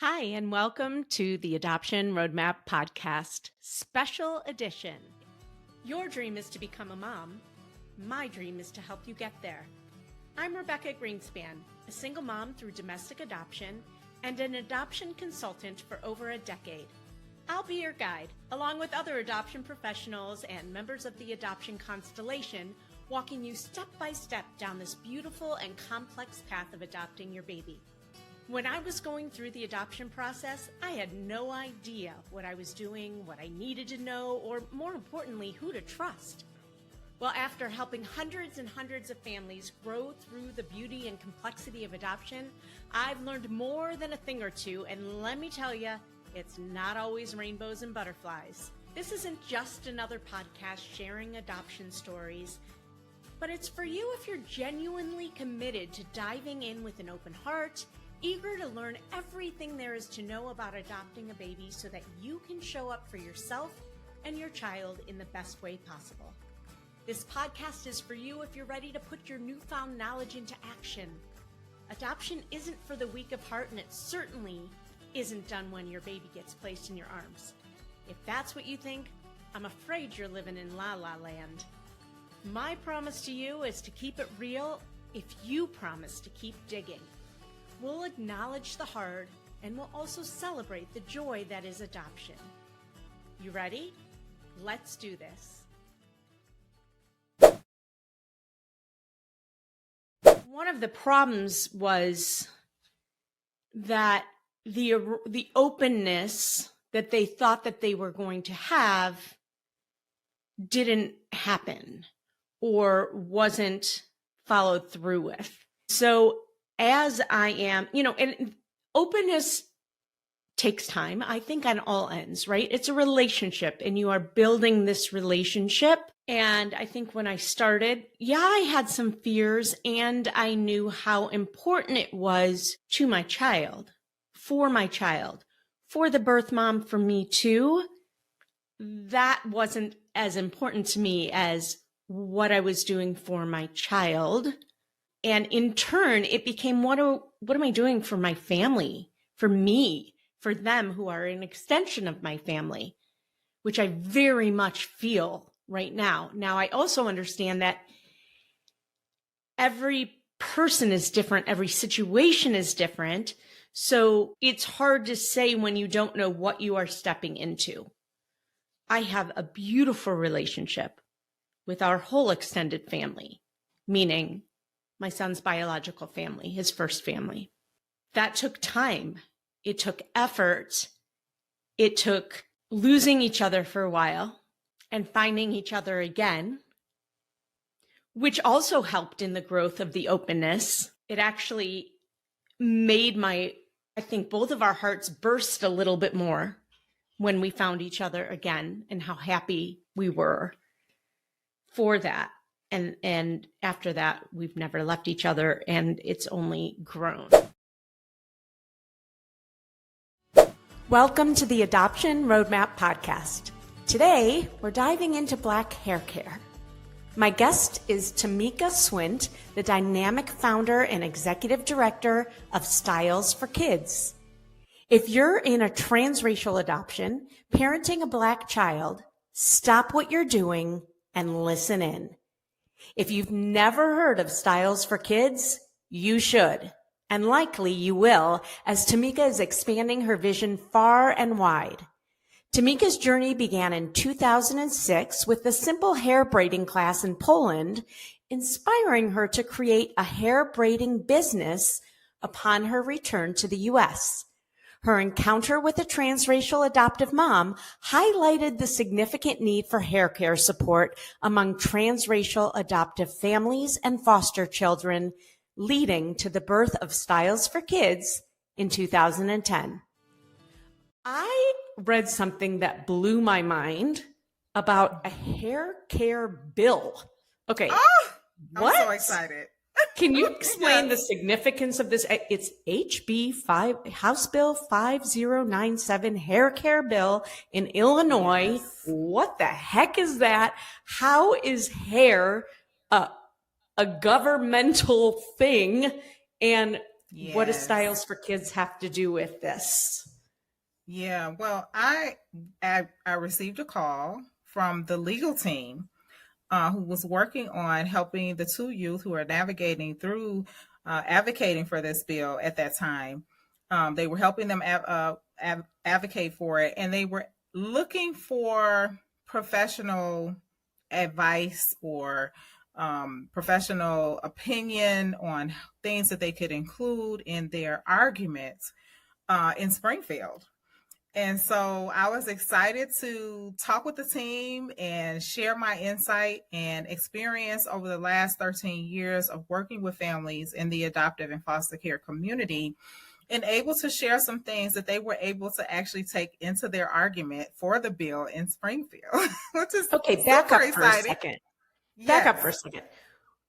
Hi, and welcome to the Adoption Roadmap Podcast Special Edition. Your dream is to become a mom. My dream is to help you get there. I'm Rebecca Greenspan, a single mom through domestic adoption and an adoption consultant for over a decade. I'll be your guide, along with other adoption professionals and members of the adoption constellation, walking you step by step down this beautiful and complex path of adopting your baby. When I was going through the adoption process, I had no idea what I was doing, what I needed to know, or more importantly, who to trust. Well, after helping hundreds and hundreds of families grow through the beauty and complexity of adoption, I've learned more than a thing or two, and let me tell you, it's not always rainbows and butterflies. This isn't just another podcast sharing adoption stories, but it's for you if you're genuinely committed to diving in with an open heart, eager to learn everything there is to know about adopting a baby so that you can show up for yourself and your child in the best way possible. This podcast is for you if you're ready to put your newfound knowledge into action. Adoption isn't for the weak of heart, and it certainly isn't done when your baby gets placed in your arms. If that's what you think, I'm afraid you're living in La La Land. My promise to you is to keep it real if you promise to keep digging. We'll acknowledge the hard, and we'll also celebrate the joy that is adoption. You ready? Let's do this. One of the problems was that the openness that they thought that they were going to have didn't happen or wasn't followed through with. So as I am, and openness takes time, I think, on all ends, right? It's a relationship, and you are building this relationship. And I think when I started, I had some fears, and I knew how important it was to my child, for the birth mom, for me too. That wasn't as important to me as what I was doing for my child. And in turn, it became, what am I doing for my family, for me, for them who are an extension of my family, which I very much feel right now. Now, I also understand that every person is different. Every situation is different. So it's hard to say when you don't know what you are stepping into. I have a beautiful relationship with our whole extended family, meaning my son's biological family, his first family. That took time. It took effort. It took losing each other for a while and finding each other again, which also helped in the growth of the openness. It actually made I think both of our hearts burst a little bit more when we found each other again, and how happy we were for that. And after that, we've never left each other, and it's only grown. Welcome to the Adoption Roadmap Podcast. Today, we're diving into Black hair care. My guest is Tamika Swint, the dynamic founder and executive director of Styles for Kids. If you're in a transracial adoption, parenting a Black child, stop what you're doing and listen in. If you've never heard of Styles for Kids, you should, and likely you will, as Tamika is expanding her vision far and wide. Tamika's journey began in 2006 with a simple hair braiding class in Poland, inspiring her to create a hair braiding business upon her return to the U.S. Her encounter with a transracial adoptive mom highlighted the significant need for hair care support among transracial adoptive families and foster children, leading to the birth of Styles for Kids in 2010. I read something that blew my mind about a hair care bill. Okay. I'm so excited. Can you explain the significance of this? It's House Bill 5097 hair care bill in Illinois. Yes. What the heck is that? How is hair a governmental thing? And What does Yes. Styles for Kids have to do with this? Yeah. Well, I received a call from the legal team who was working on helping the two youth who are navigating through advocating for this bill at that time. They were helping them advocate for it, and they were looking for professional advice or professional opinion on things that they could include in their arguments in Springfield. And so I was excited to talk with the team and share my insight and experience over the last 13 years of working with families in the adoptive and foster care community, and able to share some things that they were able to actually take into their argument for the bill in Springfield, which is okay. Back up for a exciting. second. Yes. Back up for a second.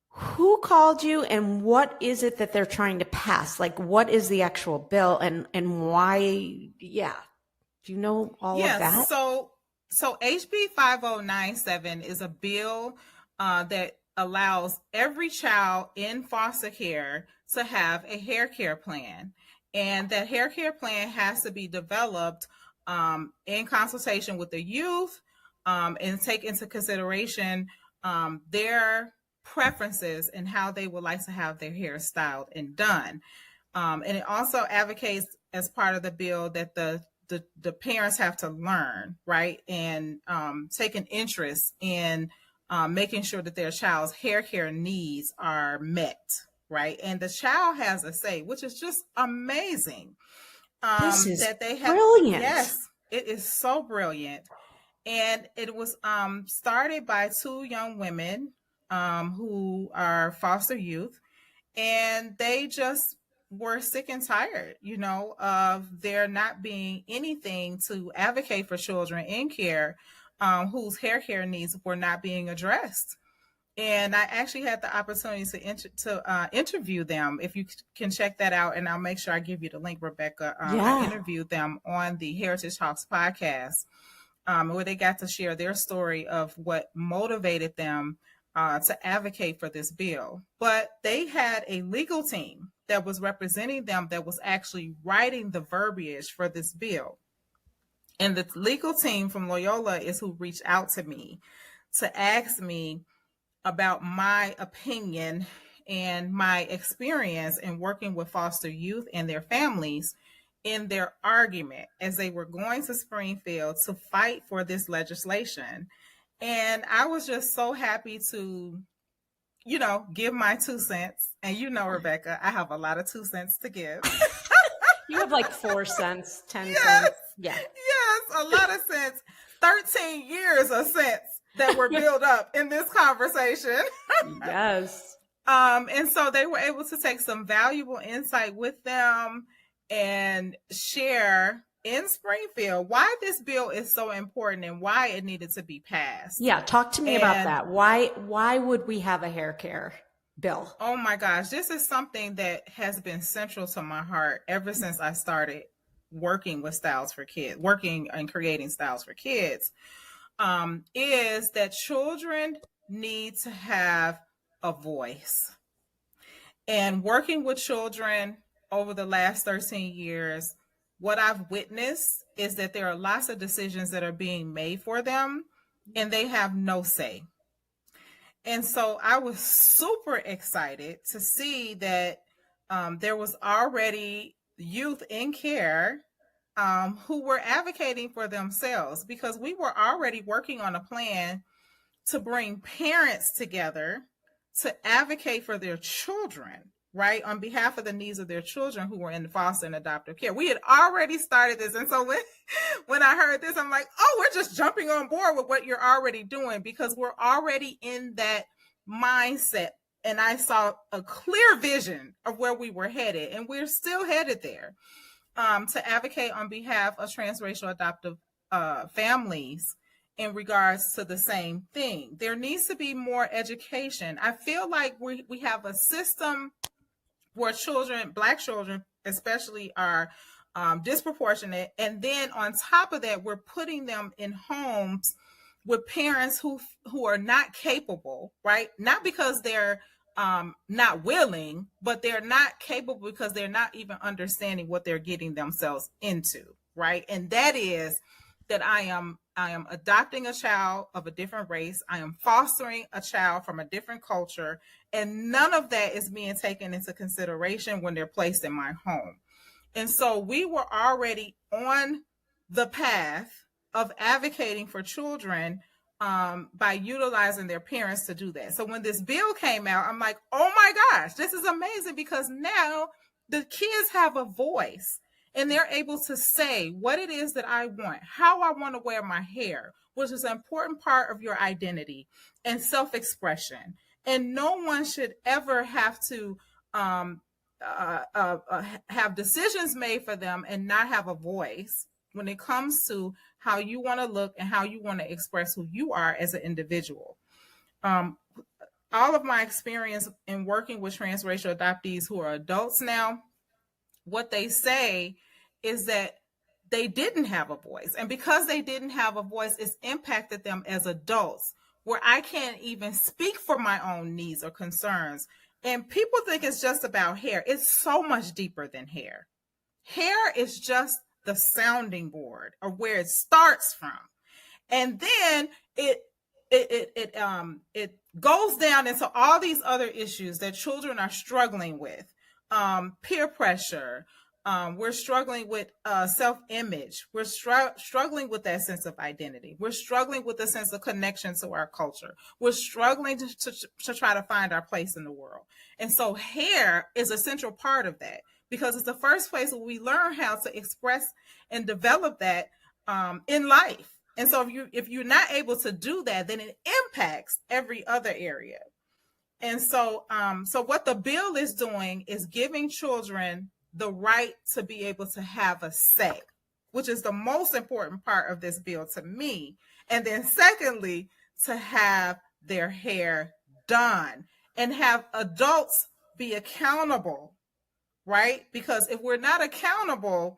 Who called you, and what is it that they're trying to pass? Like, what is the actual bill, and why? Yeah. Do you know all of that? So HB 5097 is a bill that allows every child in foster care to have a hair care plan. And that hair care plan has to be developed in consultation with the youth and take into consideration their preferences and how they would like to have their hair styled and done. And it also advocates as part of the bill that the parents have to learn, right, and take an interest in making sure that their child's hair care needs are met, right, and the child has a say, which is just amazing. This is that they have brilliant. Yes, it is so brilliant, and it was started by two young women who are foster youth, and they just were sick and tired, of there not being anything to advocate for children in care whose hair care needs were not being addressed. And I actually had the opportunity to interview them. If you can check that out, and I'll make sure I give you the link, Rebecca. I interviewed them on the Heritage Talks podcast, where they got to share their story of what motivated them to advocate for this bill. But they had a legal team that was representing them that was actually writing the verbiage for this bill. And the legal team from Loyola is who reached out to me to ask me about my opinion and my experience in working with foster youth and their families in their argument as they were going to Springfield to fight for this legislation. And I was just so happy to, give my 2 cents. And Rebecca, I have a lot of 2 cents to give. You have like 4 cents, 10 Yes. cents. Yeah. Yes, a lot of cents. 13 years of cents that were built up in this conversation. Yes. And so they were able to take some valuable insight with them and share in Springfield why this bill is so important and why it needed to be passed. Yeah, talk to me about that. Why would we have a hair care bill? Oh my gosh, this is something that has been central to my heart ever since I started working with Styles for Kids, working and creating Styles for Kids, is that children need to have a voice. And working with children over the last 13 years, what I've witnessed is that there are lots of decisions that are being made for them and they have no say. And so I was super excited to see that there was already youth in care who were advocating for themselves, because we were already working on a plan to bring parents together to advocate for their children, right, on behalf of the needs of their children who were in foster and adoptive care. We had already started this. And so when I heard this, I'm like, oh, we're just jumping on board with what you're already doing, because we're already in that mindset. And I saw a clear vision of where we were headed, and we're still headed there, to advocate on behalf of transracial adoptive families in regards to the same thing. There needs to be more education. I feel like we have a system where children, Black children especially, are disproportionate. And then on top of that, we're putting them in homes with parents who are not capable, right? Not because they're not willing, but they're not capable because they're not even understanding what they're getting themselves into, right? And that is that I am adopting a child of a different race. I am fostering a child from a different culture, and none of that is being taken into consideration when they're placed in my home. And so we were already on the path of advocating for children by utilizing their parents to do that. So when this bill came out, I'm like, oh my gosh, this is amazing, because now the kids have a voice and they're able to say what it is that I want, how I want to wear my hair, which is an important part of your identity and self-expression. And no one should ever have to have decisions made for them and not have a voice when it comes to how you want to look and how you want to express who you are as an individual. All of my experience in working with transracial adoptees who are adults now, what they say is that they didn't have a voice. And because they didn't have a voice, it's impacted them as adults, where I can't even speak for my own needs or concerns. And people think it's just about hair. It's so much deeper than hair. Hair is just the sounding board or where it starts from. And then it goes down into all these other issues that children are struggling with. Peer pressure. We're struggling with self-image. We're struggling with that sense of identity. We're struggling with the sense of connection to our culture. We're struggling to try to find our place in the world. And so hair is a central part of that, because it's the first place where we learn how to express and develop that in life. And so if you're not able to do that, then it impacts every other area. And so what the bill is doing is giving children the right to be able to have a say, which is the most important part of this bill to me. And then secondly, to have their hair done and have adults be accountable, right? Because if we're not accountable,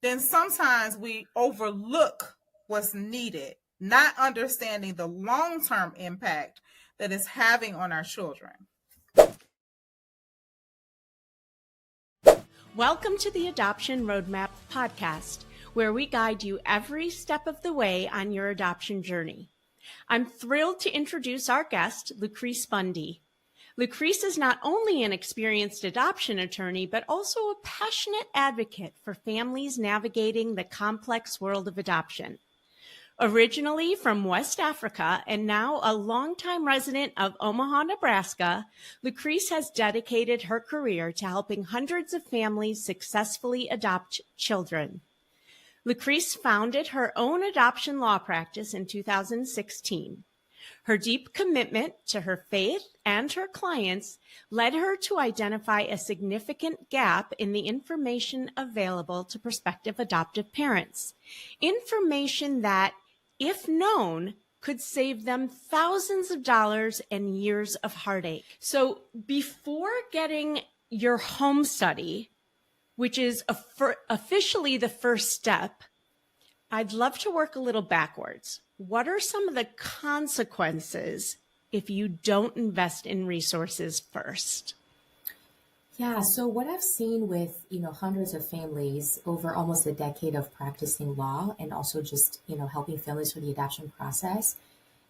then sometimes we overlook what's needed, not understanding the long-term impact that it's having on our children. Welcome to the Adoption Roadmap podcast, where we guide you every step of the way on your adoption journey. I'm thrilled to introduce our guest, Lucrece Bundy. Lucrece is not only an experienced adoption attorney, but also a passionate advocate for families navigating the complex world of adoption. Originally from West Africa and now a longtime resident of Omaha, Nebraska, Lucrece has dedicated her career to helping hundreds of families successfully adopt children. Lucrece founded her own adoption law practice in 2016. Her deep commitment to her faith and her clients led her to identify a significant gap in the information available to prospective adoptive parents. Information that, if known, could save them thousands of dollars and years of heartache. So before getting your home study, which is officially the first step, I'd love to work a little backwards. What are some of the consequences if you don't invest in resources first? Yeah, so what I've seen with, hundreds of families over almost a decade of practicing law and also just, helping families through the adoption process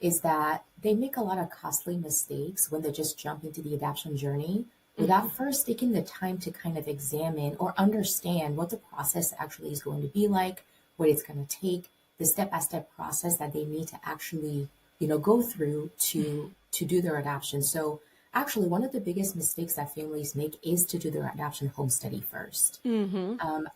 is that they make a lot of costly mistakes when they just jump into the adoption journey without first taking the time to kind of examine or understand what the process actually is going to be like, what it's going to take, the step-by-step process that they need to actually, go through to do their adoption. So actually, one of the biggest mistakes that families make is to do their adoption home study first.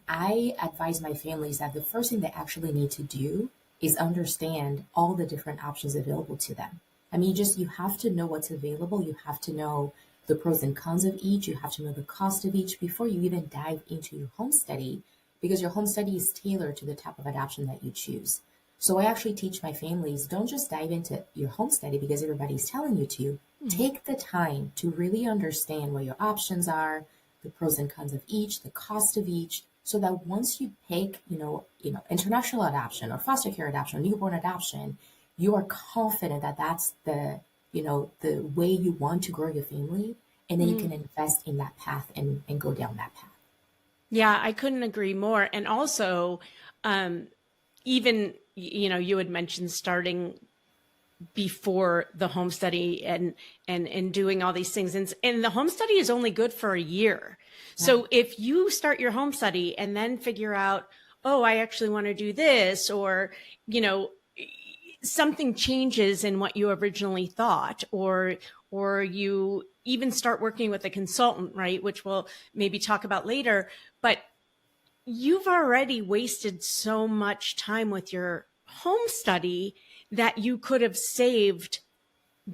I advise my families that the first thing they actually need to do is understand all the different options available to them. I mean, you have to know what's available. You have to know the pros and cons of each. You have to know the cost of each before you even dive into your home study, because your home study is tailored to the type of adoption that you choose. So I actually teach my families, don't just dive into your home study because everybody's telling you to. Take the time to really understand what your options are, the pros and cons of each, the cost of each, so that once you pick, international adoption or foster care adoption, newborn adoption, you are confident that that's the way you want to grow your family, and then you can invest in that path and go down that path. Yeah, I couldn't agree more. And also, even, you had mentioned starting before the home study and doing all these things. And the home study is only good for a year. Yeah. So if you start your home study and then figure out, oh, I actually want to do this, or, something changes in what you originally thought, or you even start working with a consultant, right? Which we'll maybe talk about later, but you've already wasted so much time with your home study that you could have saved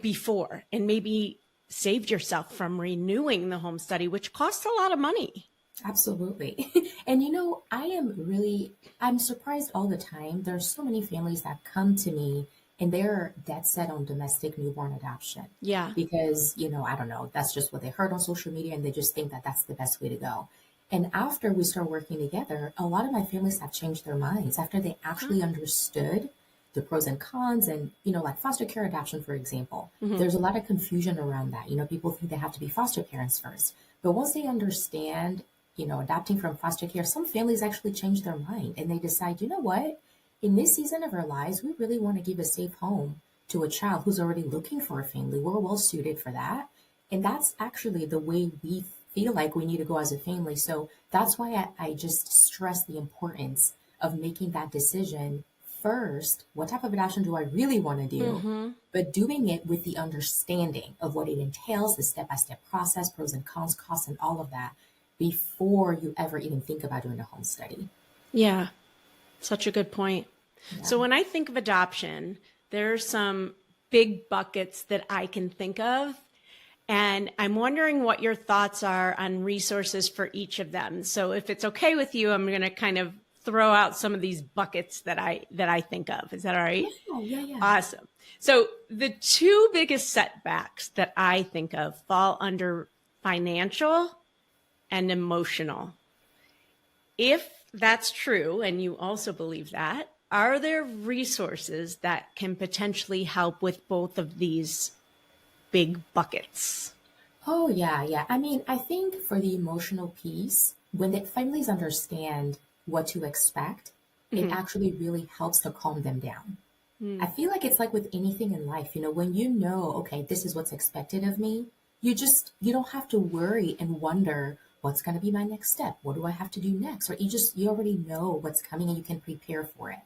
before, and maybe saved yourself from renewing the home study, which costs a lot of money. Absolutely. And I'm surprised all the time. There's so many families that come to me and they're dead set on domestic newborn adoption. Yeah. Because, I don't know, that's just what they heard on social media and they just think that that's the best way to go. And after we start working together, a lot of my families have changed their minds after they actually understood the pros and cons and, like foster care adoption, for example. There's a lot of confusion around that. People think they have to be foster parents first. But once they understand, adopting from foster care, some families actually change their mind and they decide, you know what, in this season of our lives, we really want to give a safe home to a child who's already looking for a family. We're well suited for that. And that's actually the way we feel like we need to go as a family. So that's why I just stress the importance of making that decision first. What type of adoption do I really want to do? But doing it with the understanding of what it entails, the step-by-step process, pros and cons, costs, and all of that, before you ever even think about doing a home study. Yeah, such a good point. Yeah. So when I think of adoption, there are some big buckets that I can think of. And I'm wondering what your thoughts are on resources for each of them. So if it's okay with you, I'm going to kind of throw out some of these buckets that I think of. Is that all right? Yeah. Awesome. So the two biggest setbacks that I think of fall under financial and emotional. If that's true, and you also believe that, are there resources that can potentially help with both of these big buckets? Oh, yeah. I mean, I think for the emotional piece, when the families understand what to expect, it actually really helps to calm them down. I feel like it's like with anything in life, when okay, this is what's expected of me, you don't have to worry and wonder what's going to be my next step. What do I have to do next? Or you already know what's coming and you can prepare for it.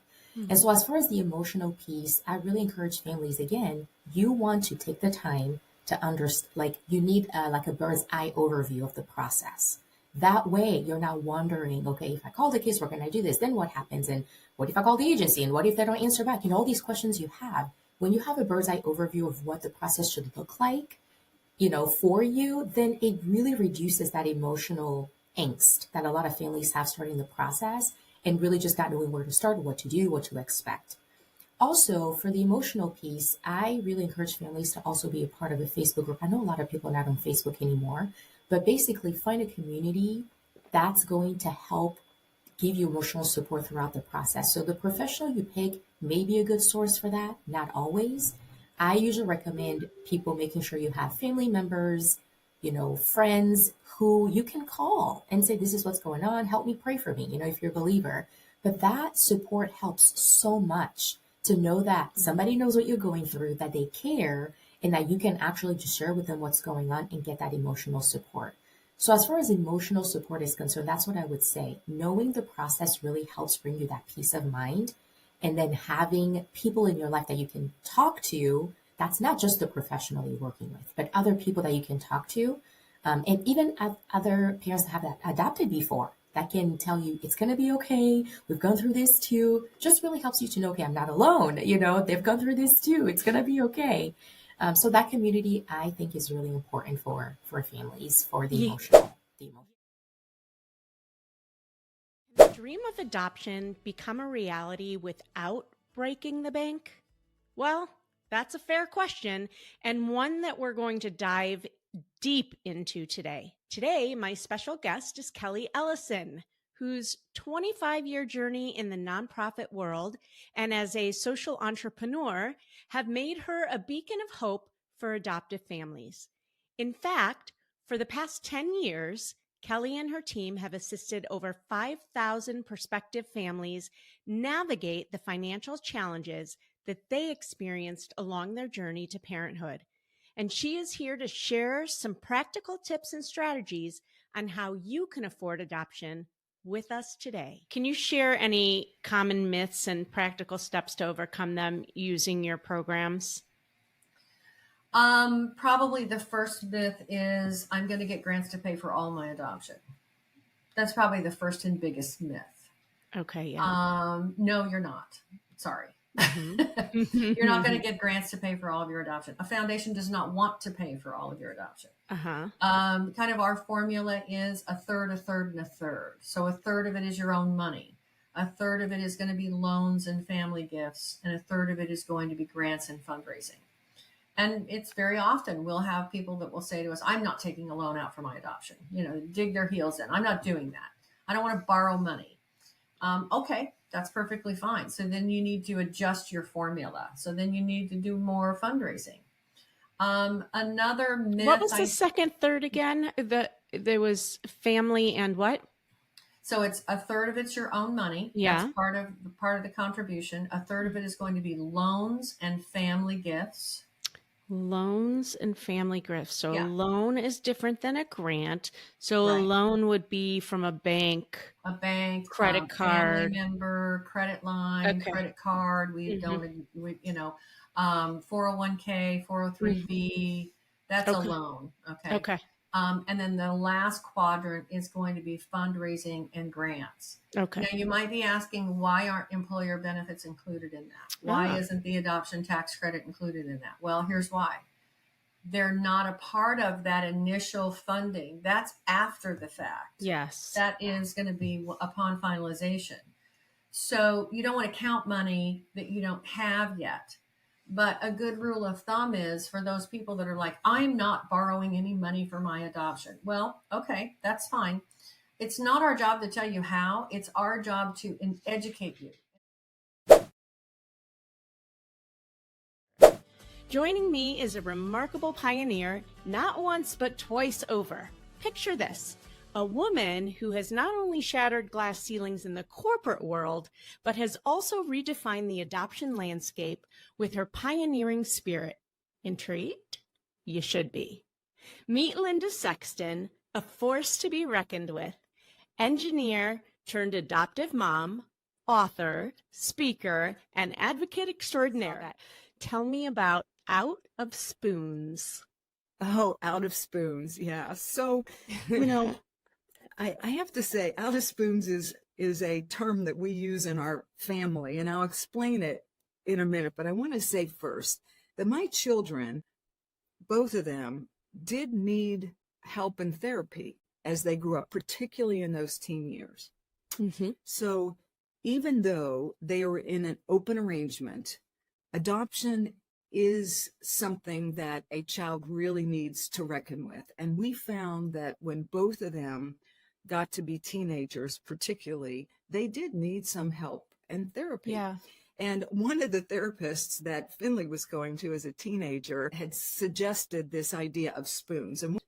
And so as far as the emotional piece, I really encourage families, again, you want to take the time to understand, like you need like a bird's eye overview of the process. That way you're not wondering, okay, if I call the caseworker and I do this, then what happens? And what if I call the agency? And what if they don't answer back? All these questions you have. When you have a bird's eye overview of what the process should look like, for you, then it really reduces that emotional angst that a lot of families have starting the process and really just not knowing where to start, what to do, what to expect. Also, for the emotional piece, I really encourage families to also be a part of a Facebook group. I know a lot of people are not on Facebook anymore, but basically find a community that's going to help give you emotional support throughout the process. So the professional you pick may be a good source for that, not always. I usually recommend people making sure you have family members, friends who you can call and say, this is what's going on. Help me, pray for me, if you're a believer. But that support helps so much to know that somebody knows what you're going through, that they care, and that you can actually just share with them what's going on and get that emotional support. So as far as emotional support is concerned, that's what I would say. Knowing the process really helps bring you that peace of mind. And then having people in your life that you can talk to, that's not just the professional you're working with, but other people that you can talk to. And even other parents that have adopted before that can tell you it's going to be okay. We've gone through this too. Just really helps you to know, okay, I'm not alone. They've gone through this too. It's going to be okay. So that community, I think, is really important for families, for the emotional. Can the dream of adoption become a reality without breaking the bank? Well, that's a fair question, and one that we're going to dive deep into today. Today, my special guest is Kelly Ellison, whose 25-year journey in the nonprofit world and as a social entrepreneur have made her a beacon of hope for adoptive families. In fact, For the past 10 years, Kelly and her team have assisted over 5,000 prospective families navigate the financial challenges that they experienced along their journey to parenthood. And she is here to share some practical tips and strategies on how you can afford adoption with us today. Can you share any common myths and practical steps to overcome them using your programs? Probably the first myth is I'm going to get grants to pay for all my adoption. That's probably the first and biggest myth. Okay, yeah. No, you're not. Sorry. Mm-hmm. You're not going to get grants to pay for all of your adoption. A foundation does not want to pay for all of your adoption. Uh-huh. Kind of our formula is a third, a third, and a third. So a third of it is your own money. A third of it is going to be loans and family gifts. And a third of it is going to be grants and fundraising. And it's very often we'll have people that will say to us, I'm not taking a loan out for my adoption, dig their heels in. I'm not doing that. I don't want to borrow money. Okay, that's perfectly fine. So then you need to adjust your formula. So then you need to do more fundraising. Another myth. What was the second third again? There was family and what? So it's a third of it's your own money. Yeah. That's part of the contribution. A third of it is going to be loans and family gifts. Loans and family gifts. So Yeah. A loan is different than a grant. So Right. A loan would be from a bank, credit card, family member, credit line, Okay. credit card. We Mhm. don't, 401k, 403b. That's Okay. a loan. Okay. Okay. And then the last quadrant is going to be fundraising and grants. Okay. Now, you might be asking, why aren't employer benefits included in that? Why isn't the adoption tax credit included in that? Well, here's why. They're not a part of that initial funding. That's after the fact. Yes. That is going to be upon finalization. So you don't want to count money that you don't have yet. But a good rule of thumb is for those people that are like, I'm not borrowing any money for my adoption. Well, okay, that's fine. It's not our job to tell you how. It's our job to educate you. Joining me is a remarkable pioneer, not once but twice over. Picture this. A woman who has not only shattered glass ceilings in the corporate world, but has also redefined the adoption landscape with her pioneering spirit. Intrigued? You should be. Meet Linda Sexton, a force to be reckoned with, engineer turned adoptive mom, author, speaker, and advocate extraordinaire. Tell me about Out of Spoons. Oh, Out of Spoons. Yeah. So, I have to say, Out of Spoons is a term that we use in our family, and I'll explain it in a minute. But I want to say first that my children, both of them, did need help and therapy as they grew up, particularly in those teen years. Mm-hmm. So even though they were in an open arrangement, adoption is something that a child really needs to reckon with. And we found that when both of them got to be teenagers, particularly, they did need some help and therapy. Yeah. And one of the therapists that Finley was going to as a teenager had suggested this idea of spoons. And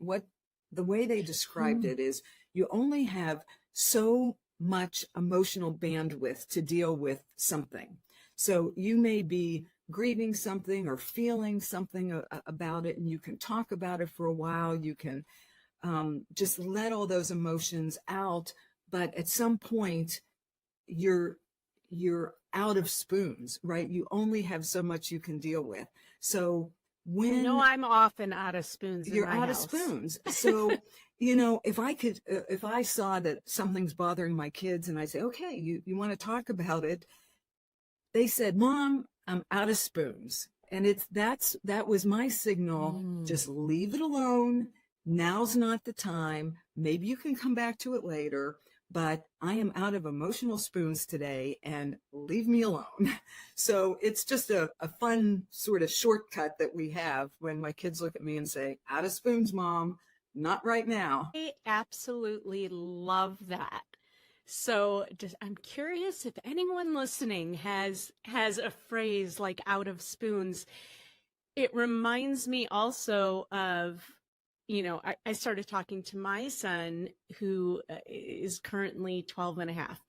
the way they described it is you only have so much emotional bandwidth to deal with something. So you may be grieving something or feeling something about it, and you can talk about it for a while. You can just let all those emotions out. But at some point, you're out of spoons, right? You only have so much you can deal with. So when I'm often out of spoons. You're out of spoons. So, if I saw that something's bothering my kids and I say, okay, you want to talk about it? They said, Mom, I'm out of spoons. And that was my signal. Just leave it alone. Now's not the time. Maybe you can come back to it later, but I am out of emotional spoons today and leave me alone. So it's just a fun sort of shortcut that we have when my kids look at me and say, out of spoons, Mom, not right now. I absolutely love that. So I'm curious if anyone listening has a phrase like out of spoons. It reminds me also of I started talking to my son, who is currently 12 and a half,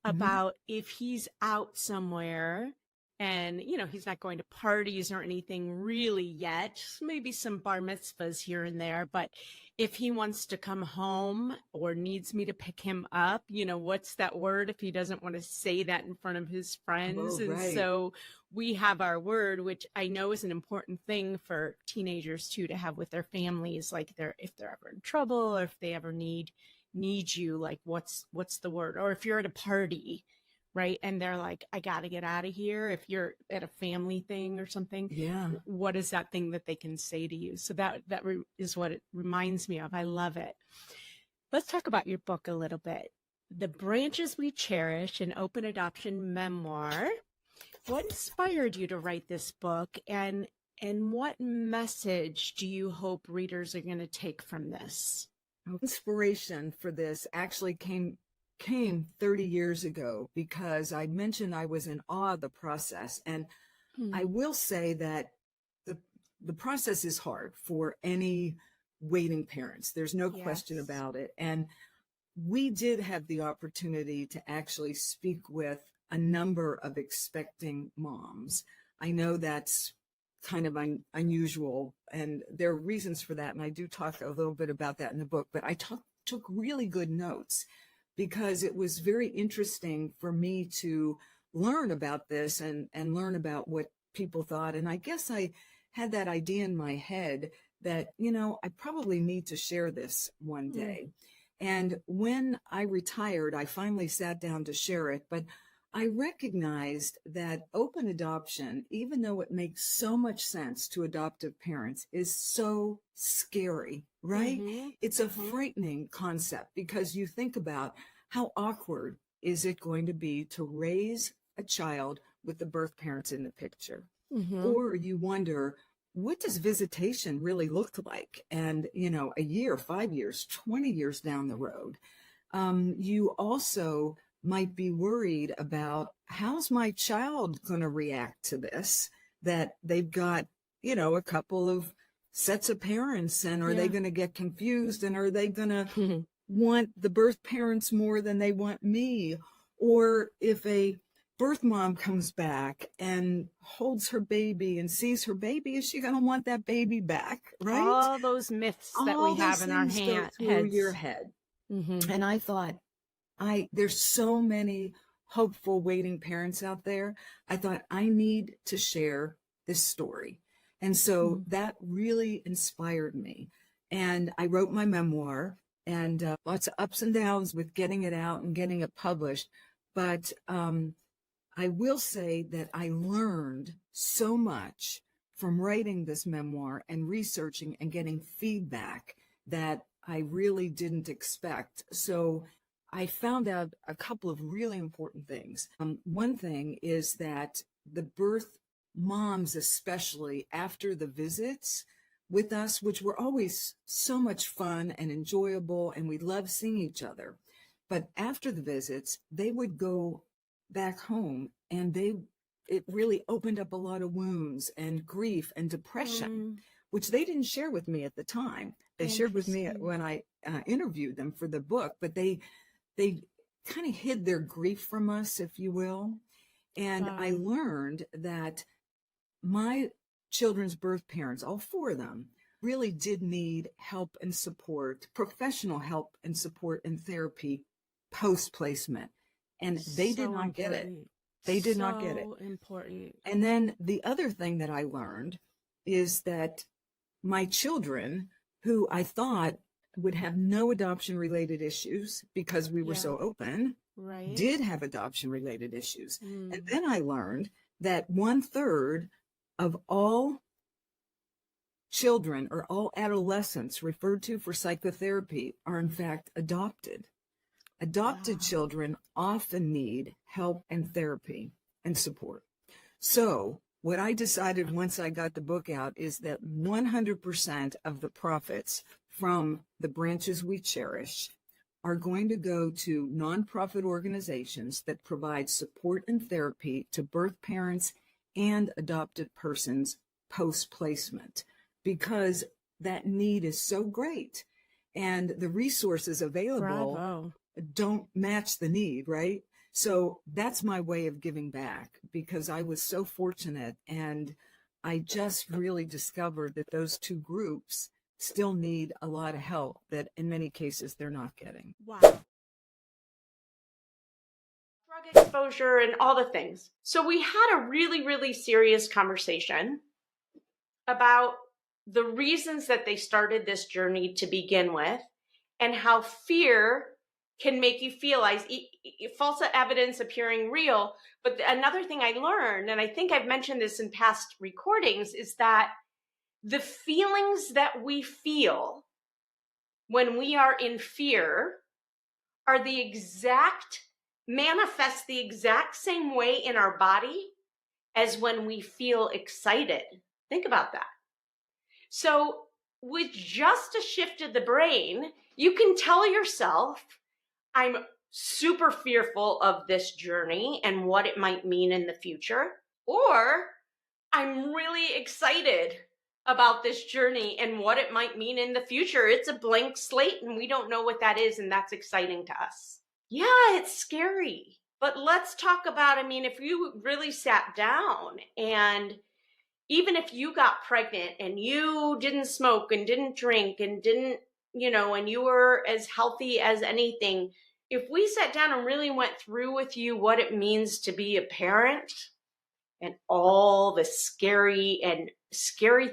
about if he's out somewhere and, he's not going to parties or anything really yet, maybe some bar mitzvahs here and there. But if he wants to come home or needs me to pick him up, what's that word if he doesn't want to say that in front of his friends? Oh, And right. so we have our word, which I know is an important thing for teenagers too, to have with their families, like if they're ever in trouble or if they ever need you, like what's the word? Or if you're at a party, right, and they're like, I gotta get out of here, if you're at a family thing or something, Yeah. what is that thing that they can say to you? So that is what it reminds me of. I love it. Let's talk about your book a little bit. The Branches We Cherish, an open adoption memoir. What inspired you to write this book, and what message do you hope readers are going to take from this? Inspiration for this actually came 30 years ago, because I mentioned I was in awe of the process. And I will say that the process is hard for any waiting parents. There's no question about it. And we did have the opportunity to actually speak with a number of expecting moms. I know that's kind of unusual, and there are reasons for that. And I do talk a little bit about that in the book, but I took really good notes, because it was very interesting for me to learn about this and learn about what people thought. And I guess I had that idea in my head that, I probably need to share this one day. And when I retired, I finally sat down to share it, but I recognized that open adoption, even though it makes so much sense to adoptive parents, is so scary, right? It's a frightening concept, because you think about how awkward is it going to be to raise a child with the birth parents in the picture? Or you wonder, what does visitation really look like? And, a year, 5 years, 20 years down the road. You also might be worried about, how's my child going to react to this, that they've got, a couple of sets of parents, and are they going to get confused, and are they going to want the birth parents more than they want me? Or if a birth mom comes back and holds her baby and sees her baby, is she going to want that baby back? Right? All those myths that we have in our heads. Through your head. And I thought, there's so many hopeful waiting parents out there. I thought, I need to share this story. And so that really inspired me. And I wrote my memoir, and lots of ups and downs with getting it out and getting it published. But I will say that I learned so much from writing this memoir and researching and getting feedback that I really didn't expect. So I found out a couple of really important things. One thing is that the birth moms, especially after the visits with us, which were always so much fun and enjoyable, and we loved seeing each other. But after the visits, they would go back home, and it really opened up a lot of wounds and grief and depression, which they didn't share with me at the time. They shared with me when I interviewed them for the book, but they kind of hid their grief from us, if you will. And I learned that my children's birth parents, all four of them, really did need help and support, professional help and support and therapy post-placement. And they did not get it. They did not get it. So important. And then the other thing that I learned is that my children, who I thought would have no adoption-related issues because we were so open, did have adoption-related issues. And then I learned that 1/3 of all children or all adolescents referred to for psychotherapy are in fact adopted. Adopted children often need help and therapy and support. So what I decided once I got the book out is that 100% of the profits from The Branches We Cherish are going to go to nonprofit organizations that provide support and therapy to birth parents and adopted persons post-placement. Because that need is so great and the resources available Bravo. don't match the need, right? So that's my way of giving back, because I was so fortunate, and I just really discovered that those two groups still need a lot of help that in many cases they're not getting. Wow. Drug exposure and all the things. So we had a really, really serious conversation about the reasons that they started this journey to begin with, and how fear can make you feel false evidence appearing real. But another thing I learned, and I think I've mentioned this in past recordings, is that the feelings that we feel when we are in fear are manifest the exact same way in our body as when we feel excited. Think about that. So with just a shift of the brain, you can tell yourself, I'm super fearful of this journey and what it might mean in the future, or I'm really excited about this journey and what it might mean in the future. It's a blank slate and we don't know what that is, and that's exciting to us. Yeah, it's scary. But let's talk about, if you really sat down, and even if you got pregnant and you didn't smoke and didn't drink and didn't, and you were as healthy as anything, if we sat down and really went through with you what it means to be a parent and all the scary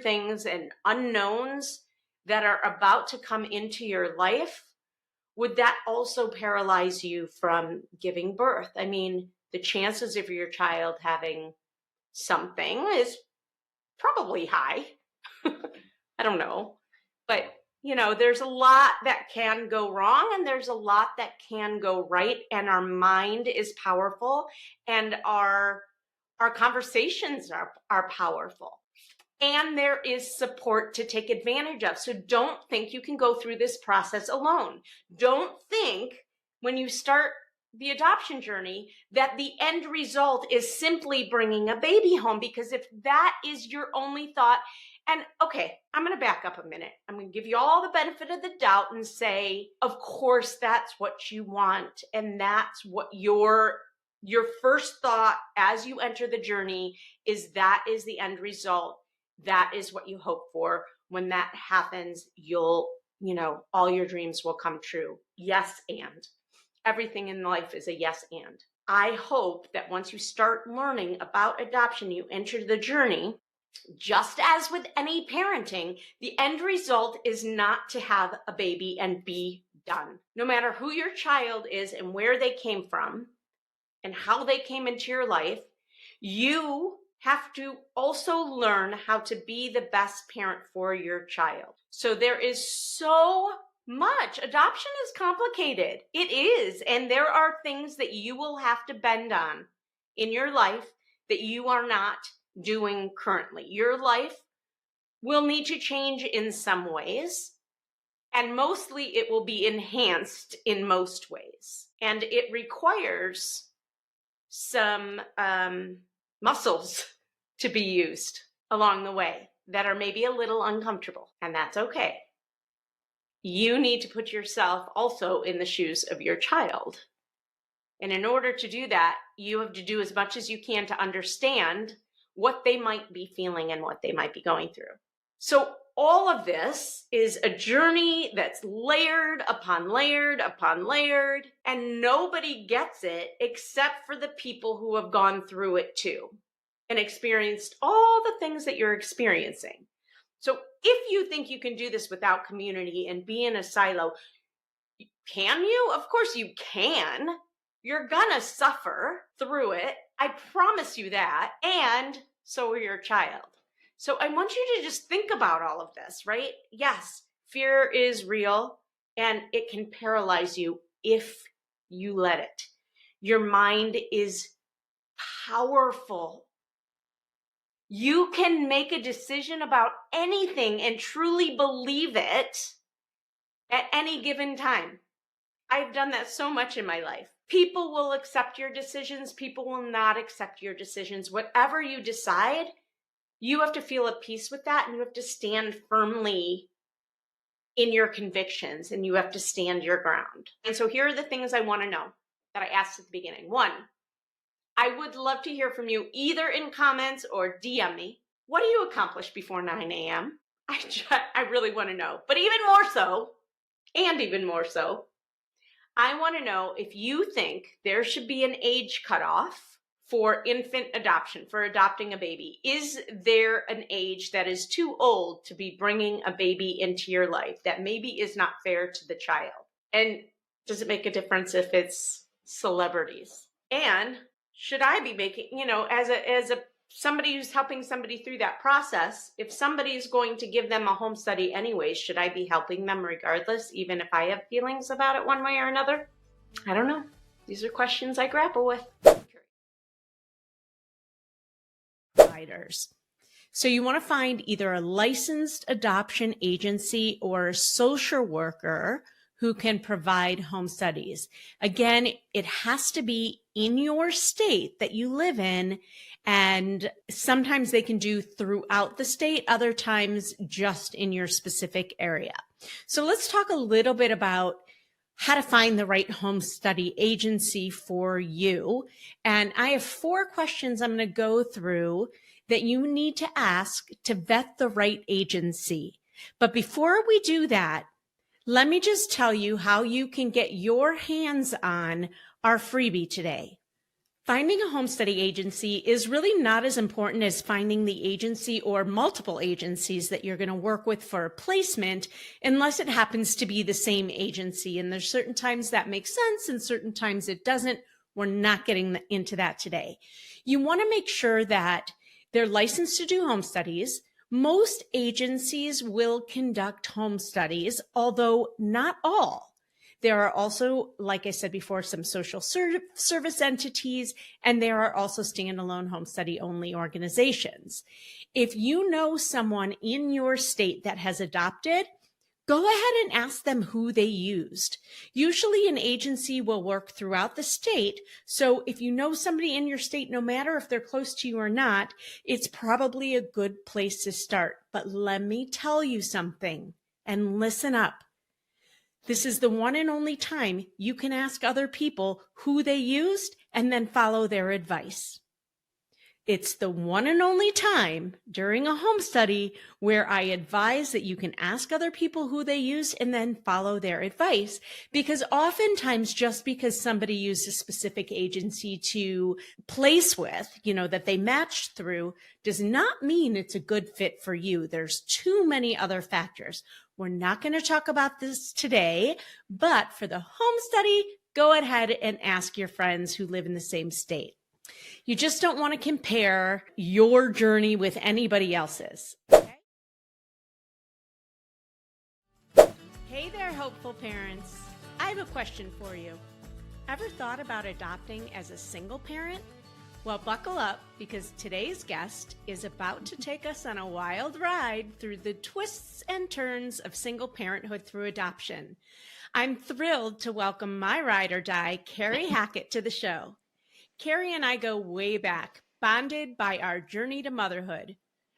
things and unknowns that are about to come into your life, would that also paralyze you from giving birth? The chances of your child having something is probably high. I don't know. But, there's a lot that can go wrong and there's a lot that can go right. And our mind is powerful, and our conversations are powerful. And there is support to take advantage of. So don't think you can go through this process alone. Don't think when you start the adoption journey that the end result is simply bringing a baby home, because if that is your only thought, and okay, I'm going to back up a minute. I'm going to give you all the benefit of the doubt and say, of course, that's what you want. And that's what your first thought as you enter the journey is, that is the end result. That is what you hope for. When that happens, all your dreams will come true. Yes, and everything in life is a yes, and. I hope that once you start learning about adoption, you enter the journey. Just as with any parenting, the end result is not to have a baby and be done. No matter who your child is and where they came from and how they came into your life, you have to also learn how to be the best parent for your child. So there is so much. Adoption is complicated. It is. And there are things that you will have to bend on in your life that you are not doing currently. Your life will need to change in some ways, and mostly it will be enhanced in most ways. And it requires some muscles to be used along the way that are maybe a little uncomfortable, and that's okay. You need to put yourself also in the shoes of your child. And in order to do that, you have to do as much as you can to understand what they might be feeling and what they might be going through. So all of this is a journey that's layered upon layered upon layered, and nobody gets it except for the people who have gone through it too and experienced all the things that you're experiencing. So if you think you can do this without community and be in a silo, can you? Of course you can. You're gonna suffer through it. I promise you that. And so will your child. So I want you to just think about all of this, right? Yes, fear is real and it can paralyze you if you let it. Your mind is powerful. You can make a decision about anything and truly believe it at any given time. I've done that so much in my life. People will accept your decisions. People will not accept your decisions. Whatever you decide, you have to feel at peace with that, and you have to stand firmly in your convictions and you have to stand your ground. And so here are the things I want to know that I asked at the beginning. One, I would love to hear from you either in comments or DM me. What do you accomplish before 9 a.m.? I really want to know. But even more so, I want to know if you think there should be an age cutoff for infant adoption, for adopting a baby. Is there an age that is too old to be bringing a baby into your life that maybe is not fair to the child? And does it make a difference if it's celebrities? And should I be making, as a somebody who's helping somebody through that process, if somebody is going to give them a home study anyways, should I be helping them regardless, even if I have feelings about it one way or another? I don't know. These are questions I grapple with. Providers. So you want to find either a licensed adoption agency or a social worker who can provide home studies. Again, it has to be in your state that you live in, and sometimes they can do throughout the state, other times just in your specific area. So let's talk a little bit about how to find the right home study agency for you. And I have 4 questions I'm going to go through that you need to ask to vet the right agency. But before we do that, let me just tell you how you can get your hands on our freebie today. Finding a home study agency is really not as important as finding the agency or multiple agencies that you're going to work with for a placement, unless it happens to be the same agency. And there's certain times that makes sense and certain times it doesn't. We're not getting into that today. You want to make sure that they're licensed to do home studies. Most agencies will conduct home studies, although not all. There are also, like I said before, some social service entities, and there are also standalone home study only organizations. If you know someone in your state that has adopted, go ahead and ask them who they used. Usually an agency will work throughout the state. So if you know somebody in your state, no matter if they're close to you or not, it's probably a good place to start. But let me tell you something, and listen up. This is the one and only time you can ask other people who they used and then follow their advice. It's the one and only time during a home study where I advise that you can ask other people who they used and then follow their advice, because oftentimes just because somebody used a specific agency to place with, that they matched through, does not mean it's a good fit for you. There's too many other factors. We're not going to talk about this today, but for the home study, go ahead and ask your friends who live in the same state. You just don't want to compare your journey with anybody else's. Okay? Hey there, hopeful parents. I have a question for you. Ever thought about adopting as a single parent? Well, buckle up, because today's guest is about to take us on a wild ride through the twists and turns of single parenthood through adoption. I'm thrilled to welcome my ride or die, Carrie Hackett, to the show. Carrie and I go way back, bonded by our journey to motherhood.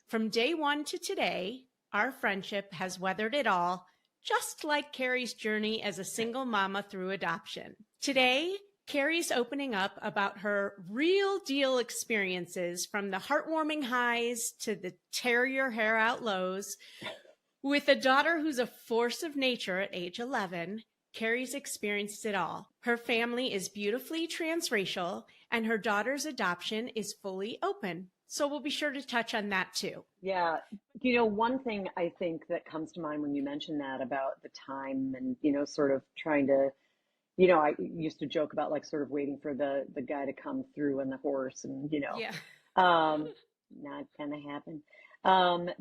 From day one to today, our friendship has weathered it all, just like Carrie's journey as a single mama through adoption. Today, Carrie's opening up about her real deal experiences, from the heartwarming highs to the tear your hair out lows. With a daughter who's a force of nature at age 11, Carrie's experienced it all. Her family is beautifully transracial, and her daughter's adoption is fully open. So we'll be sure to touch on that too. Yeah. One thing I think that comes to mind when you mention that about the time and, sort of trying to, I used to joke about like sort of waiting for the guy to come through on the horse and, Yeah. not gonna happen.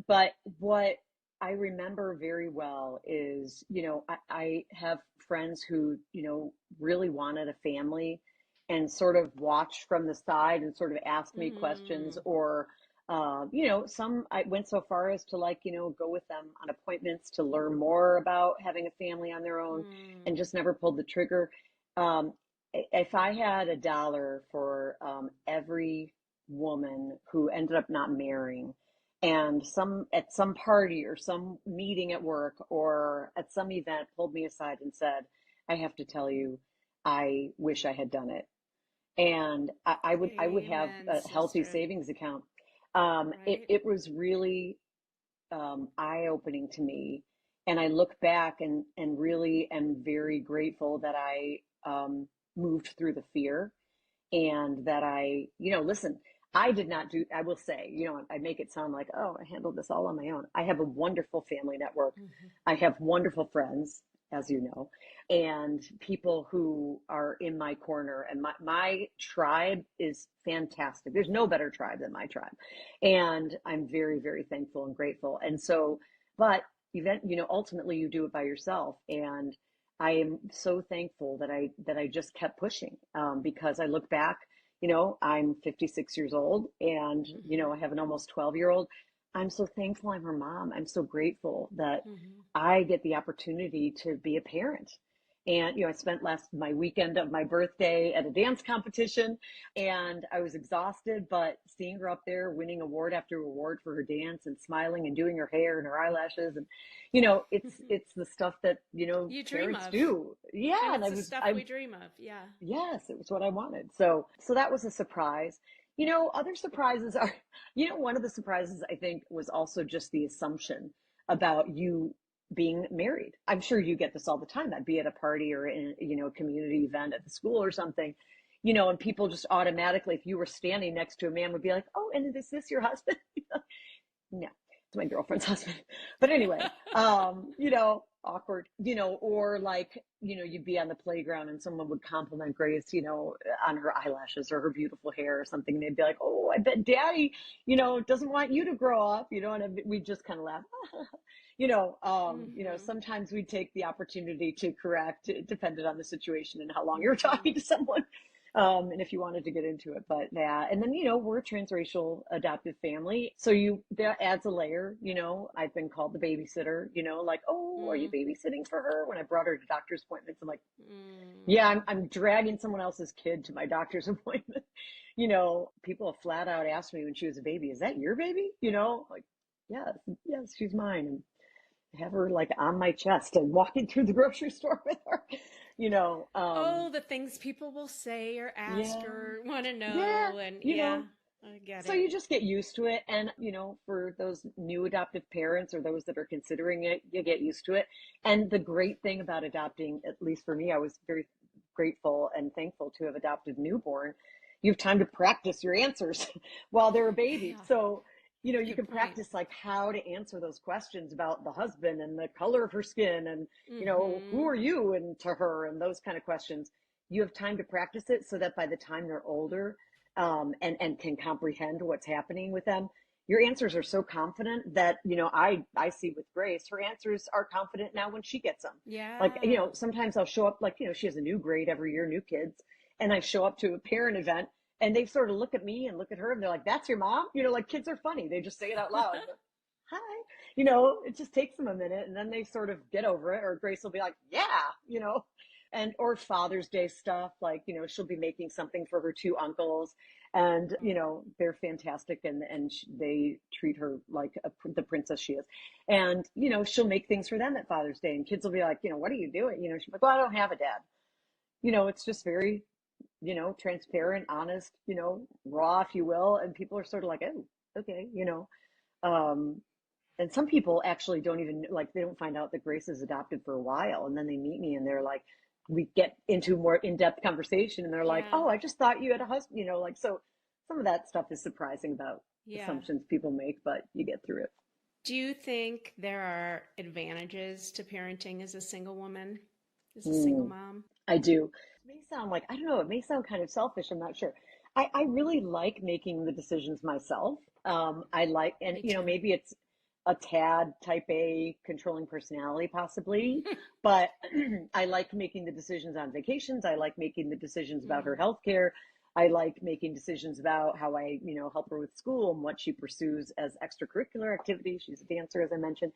But what I remember very well is, I have friends who, really wanted a family and sort of watched from the side and sort of asked me questions, or, some I went so far as to go with them on appointments to learn more about having a family on their own, and just never pulled the trigger. If I had $1 for every woman who ended up not marrying, and at some party or some meeting at work or at some event pulled me aside and said, I have to tell you, I wish I had done it. And I would have Amen, a healthy sister. savings account. Right? It was really eye-opening to me. And I look back and really am very grateful that I moved through the fear, and that listen, I did not do, I will say, I make it sound like, oh, I handled this all on my own. I have a wonderful family network. Mm-hmm. I have wonderful friends, as you know, and people who are in my corner. And my tribe is fantastic. There's no better tribe than my tribe. And I'm very, very thankful and grateful. And so, but ultimately you do it by yourself. And I am so thankful that I just kept pushing, because I look back, I'm 56 years old, and, Mm-hmm. I have an almost 12-year-old. I'm so thankful I'm her mom. I'm so grateful that Mm-hmm. I get the opportunity to be a parent. And, I spent my weekend of my birthday at a dance competition, and I was exhausted, but seeing her up there winning award after award for her dance and smiling and doing her hair and her eyelashes, and, it's the stuff that, You dream parents of. do. Yeah. And And it's the stuff we dream of. Yeah. yes, it was what I wanted. So that was a surprise. Other surprises are, one of the surprises I think was also just the assumption about you being married. I'm sure you get this all the time. I'd be at a party or in, a community event at the school or something, and people just automatically, if you were standing next to a man, would be like, oh, and is this your husband? No, it's my girlfriend's husband. But anyway, awkward, or like, you'd be on the playground and someone would compliment Grace, on her eyelashes or her beautiful hair or something. And they'd be like, oh, I bet daddy, doesn't want you to grow up, and we just kind of laugh. Mm-hmm. Sometimes we take the opportunity to correct, depending on the situation and how long you're Mm-hmm. talking to someone. And if you wanted to get into it, but yeah. And then, we're a transracial adoptive family. So that adds a layer, I've been called the babysitter, like, oh, are you Mm. babysitting for her? When I brought her to doctor's appointments, I'm like, yeah, Mm. I'm dragging someone else's kid to my doctor's appointment. People have flat out asked me when she was a baby, is that your baby? Like, yes, yes, she's mine. And have her like on my chest and walking through the grocery store with her, you know. Um, Oh, the things people will say or ask yeah, or want to yeah, know. And you yeah, know, I get so it. you just get used to it. And, for those new adoptive parents or those that are considering it, you get used to it. And the great thing about adopting, at least for me, I was very grateful and thankful to have adopted newborn. You have time to practice your answers while they're a baby. Yeah, So, you good can point. practice like how to answer those questions about the husband and the color of her skin and, who Mm-hmm. are you and to her and those kind of questions. You have time to practice it so that by the time they're older, and can comprehend what's happening with them, your answers are so confident that, I see with Grace, her answers are confident now when she gets them. Like, Yeah. sometimes I'll show up, like, she has a new grade every year, new kids, and I show up to a parent event and they sort of look at me and look at her and they're like, that's your mom? Like kids are funny. They just say it out loud. Hi. It just takes them a minute and then they sort of get over it. Or Grace will be like, yeah, and or Father's Day stuff, like, she'll be making something for her two uncles, and they're fantastic, and they treat her like the princess she is, and she'll make things for them at Father's Day, and kids will be like, what are you doing? She's like, well, I don't have a dad. It's just very, transparent, honest, raw, if you will, and people are sort of like, oh, okay, um, and some people actually don't even like, they don't find out that Grace is adopted for a while, and then they meet me and they're like, we get into more in-depth conversation and they're like, Yeah. oh, I just thought you had a husband, like, so some of that stuff is surprising about Yeah. assumptions people make, but you get through it. Do you think there are advantages to parenting as a single woman, as a single Mm, mom? I do. It may sound like, I don't know, it may sound kind of selfish, I'm not sure. I really like making the decisions myself. I like, and Me too. maybe it's a tad type A controlling personality possibly, but I like making the decisions on vacations. I like making the decisions about her Mm. health care. I like making decisions about how I, help her with school and what she pursues as extracurricular activities. She's a dancer, as I mentioned.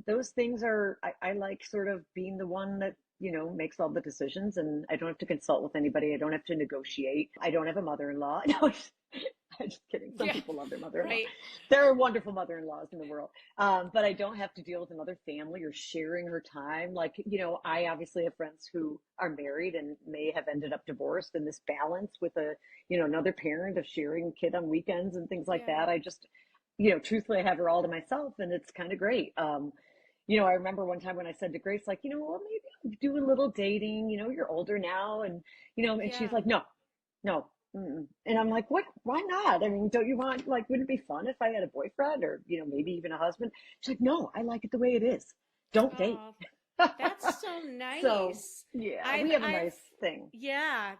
Those things are, I like sort of being the one that, makes all the decisions, and I don't have to consult with anybody. I don't have to negotiate. I don't have a mother-in-law. No, Just kidding. Some people love their mother-in-law. Right. There are wonderful mother-in-laws in the world. But I don't have to deal with another family or sharing her time. Like, I obviously have friends who are married and may have ended up divorced, and this balance with another parent of sharing a kid on weekends and things like that. I just, truthfully, I have her all to myself, and it's kind of great. I remember one time when I said to Grace, like, well, maybe I'll do a little dating, you're older now. And, and she's like, no, no. Mm-mm. And I'm like, what? Why not? I mean, don't you want, like, wouldn't it be fun if I had a boyfriend or, maybe even a husband? She's like, no, I like it the way it is. Don't date. That's so nice. So, yeah, we have a nice thing. Yeah.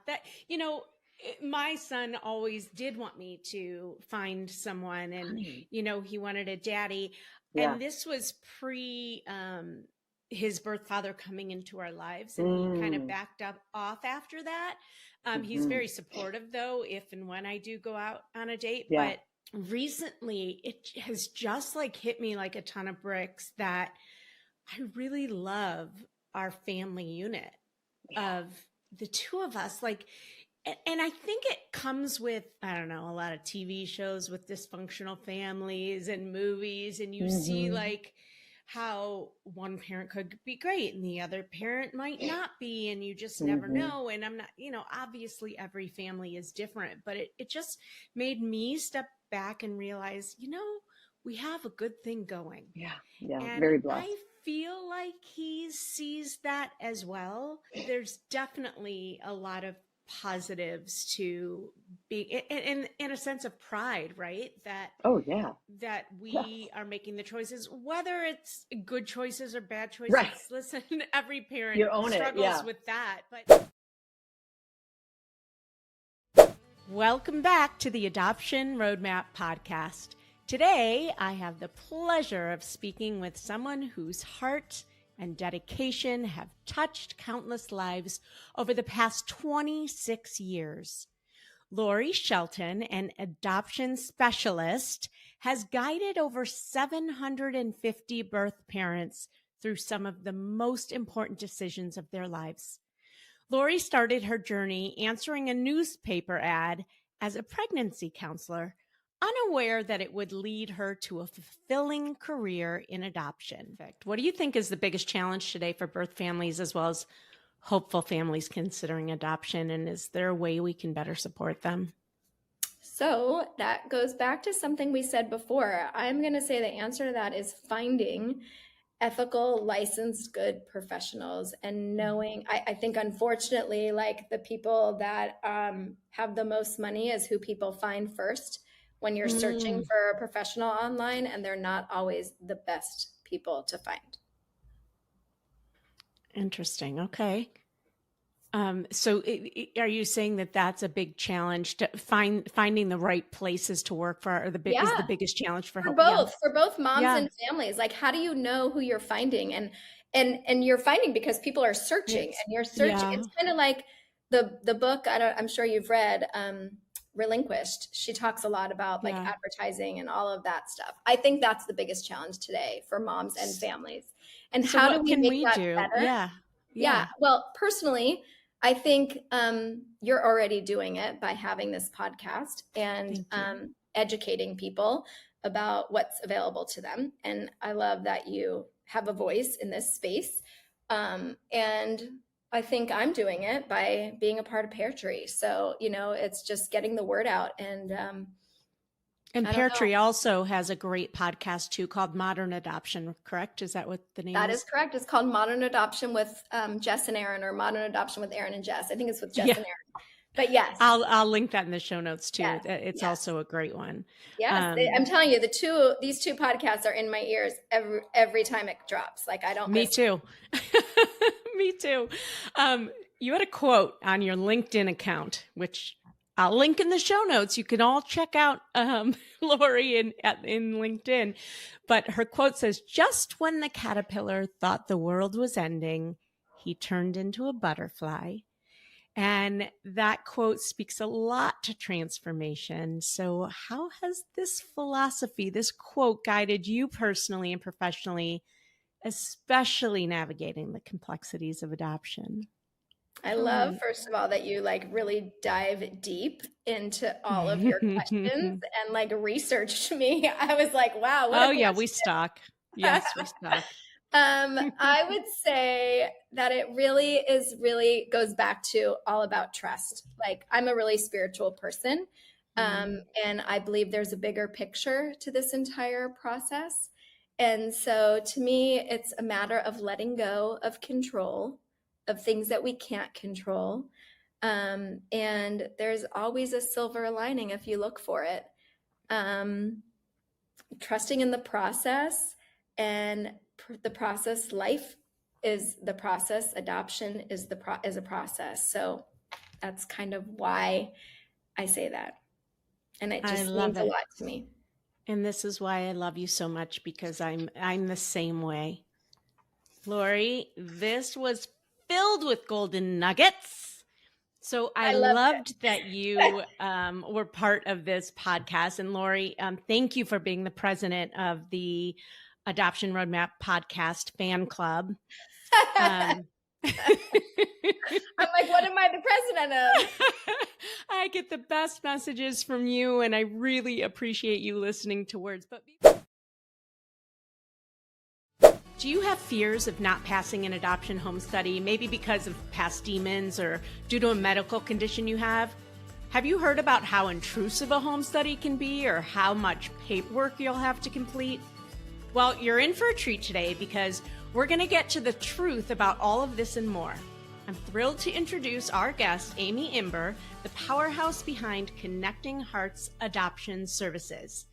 My son always did want me to find someone, and, he wanted a daddy. Yeah. And this was pre his birth father coming into our lives, and he kind of backed off after that. He's very supportive, though, if and when I do go out on a date. Yeah. But recently, it has just like hit me like a ton of bricks that I really love our family unit of the two of us. Like, and I think it comes with, I don't know, a lot of TV shows with dysfunctional families and movies, and you see like how one parent could be great and the other parent might not be, and you just never know. And I'm not, obviously every family is different, but it just made me step back and realize, we have a good thing going. Yeah. And very blessed. I feel like he sees that as well. There's definitely a lot of positives to be in a sense of pride, right? That that we are making the choices, whether it's good choices or bad choices. Right. Listen, every parent struggles with that. But welcome back to the Adoption Roadmap podcast. Today, I have the pleasure of speaking with someone whose heart and dedication have touched countless lives over the past 26 years. Lori Shelton, an adoption specialist, has guided over 750 birth parents through some of the most important decisions of their lives. Lori started her journey answering a newspaper ad as a pregnancy counselor, unaware that it would lead her to a fulfilling career in adoption. What do you think is the biggest challenge today for birth families as well as hopeful families considering adoption? And is there a way we can better support them? So that goes back to something we said before. I'm going to say the answer to that is finding ethical, licensed, good professionals, and knowing, I think unfortunately, like the people that have the most money is who people find first when you're searching for a professional online, and they're not always the best people to find. Interesting. Okay. So are you saying that that's a big challenge to finding the right places to work for, or is the biggest challenge for both moms and families? Like, how do you know who you're finding? And you're finding because people are searching, and you're searching. Yeah. It's kind of like the book I'm sure you've read, Relinquished. She talks a lot about like advertising and all of that stuff. I think that's the biggest challenge today for moms and families. And so how do we make that better? Yeah. Well, personally, I think you're already doing it by having this podcast and educating people about what's available to them. And I love that you have a voice in this space. And I think I'm doing it by being a part of Pear Tree. So, it's just getting the word out. And Pear Tree also has a great podcast too called Modern Adoption, correct? Is that what the name is? That is correct. It's called Modern Adoption with Jess and Aaron, or Modern Adoption with Aaron and Jess. I think it's with Jess and Aaron. But yes. I'll link that in the show notes too. Yes. It's also a great one. Yes. I'm telling you, these two podcasts are in my ears every time it drops. Like I don't miss. Me too. Me too. You had a quote on your LinkedIn account, which I'll link in the show notes. You can all check out Lori in LinkedIn. But her quote says, "Just when the caterpillar thought the world was ending, he turned into a butterfly." And that quote speaks a lot to transformation. So how has this philosophy, this quote, guided you personally and professionally, especially navigating the complexities of adoption? I love, first of all, that you like really dive deep into all of your questions and like researched me. I was like, wow, what a yeah, we stalk. Yes, we stalk. I would say that it really goes back to all about trust. Like, I'm a really spiritual person. And I believe there's a bigger picture to this entire process. And so to me, it's a matter of letting go of control of things that we can't control. And there's always a silver lining if you look for it. Trusting in the process, and the process, life is the process, adoption is a process. So that's kind of why I say that. And it just means a lot to me. And this is why I love you so much, because I'm the same way. Lori, this was filled with golden nuggets. So I loved that you were part of this podcast. And Lori, thank you for being the president of the Adoption Roadmap Podcast fan club. I'm like, what am I the president of? I get the best messages from you, and I really appreciate you listening to words. But do you have fears of not passing an adoption home study, maybe because of past demons or due to a medical condition you have? Have you heard about how intrusive a home study can be, or how much paperwork you'll have to complete? Well, you're in for a treat today, because we're going to get to the truth about all of this and more. I'm thrilled to introduce our guest, Amy Imber, the powerhouse behind Connecting Hearts Adoption Services.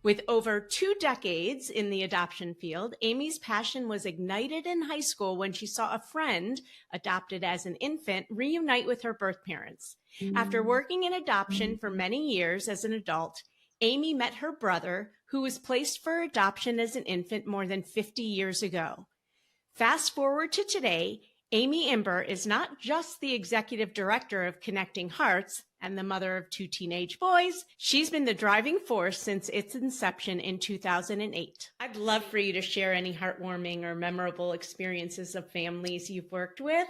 With over 2 decades in the adoption field, Amy's passion was ignited in high school when she saw a friend, adopted as an infant, reunite with her birth parents. After working in adoption for many years as an adult, Amy met her brother, who was placed for adoption as an infant more than 50 years ago. Fast forward to today, Amy Imber is not just the executive director of Connecting Hearts and the mother of 2 teenage boys. She's been the driving force since its inception in 2008. I'd love for you to share any heartwarming or memorable experiences of families you've worked with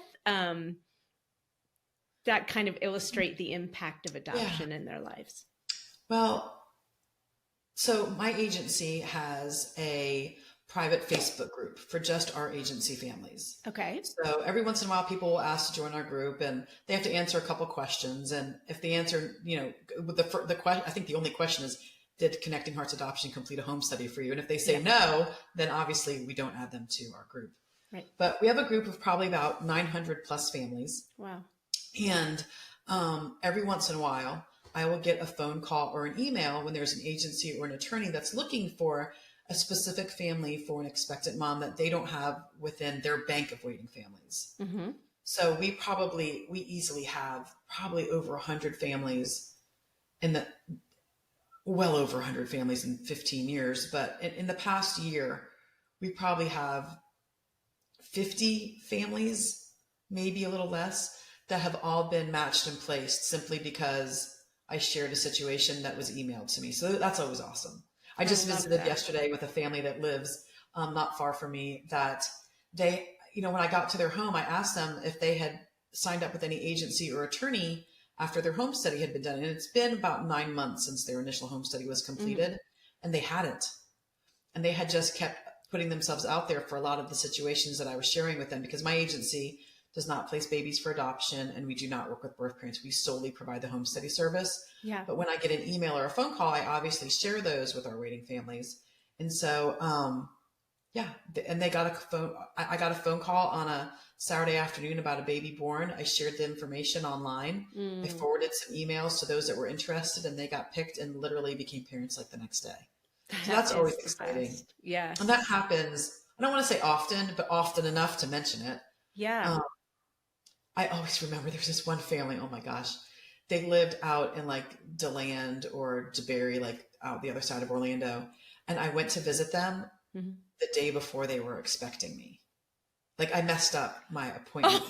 that kind of illustrate the impact of adoption in their lives. Well, so my agency has a private Facebook group for just our agency families. Okay. So every once in a while, people will ask to join our group, and they have to answer a couple questions. And if the answer, with the question, I think the only question is, did Connecting Hearts Adoption complete a home study for you? And if they say no, then obviously we don't add them to our group. Right. But we have a group of probably about 900 plus families. Wow. And every once in a while, I will get a phone call or an email when there's an agency or an attorney that's looking for a specific family for an expectant mom that they don't have within their bank of waiting families. Mm-hmm. So we easily have probably over 100 families well over 100 families in 15 years. But in the past year, we probably have 50 families, maybe a little less, that have all been matched and placed simply because I shared a situation that was emailed to me. So that's always awesome. I just visited yesterday with a family that lives not far from me, that they, when I got to their home, I asked them if they had signed up with any agency or attorney after their home study had been done. And it's been about 9 months since their initial home study was completed, and they hadn't. And they had just kept putting themselves out there for a lot of the situations that I was sharing with them, because my agency does not place babies for adoption, and we do not work with birth parents. We solely provide the home study service. Yeah. But when I get an email or a phone call, I obviously share those with our waiting families. And so, and they got a phone. I got a phone call on a Saturday afternoon about a baby born. I shared the information online. I forwarded some emails to those that were interested, and they got picked and literally became parents like the next day. So that's always exciting. Yeah. And that happens, I don't want to say often, but often enough to mention it. Yeah. I always remember there's this one family, oh my gosh, they lived out in like DeLand or DeBerry, like out the other side of Orlando. And I went to visit them the day before they were expecting me. Like I messed up my appointment.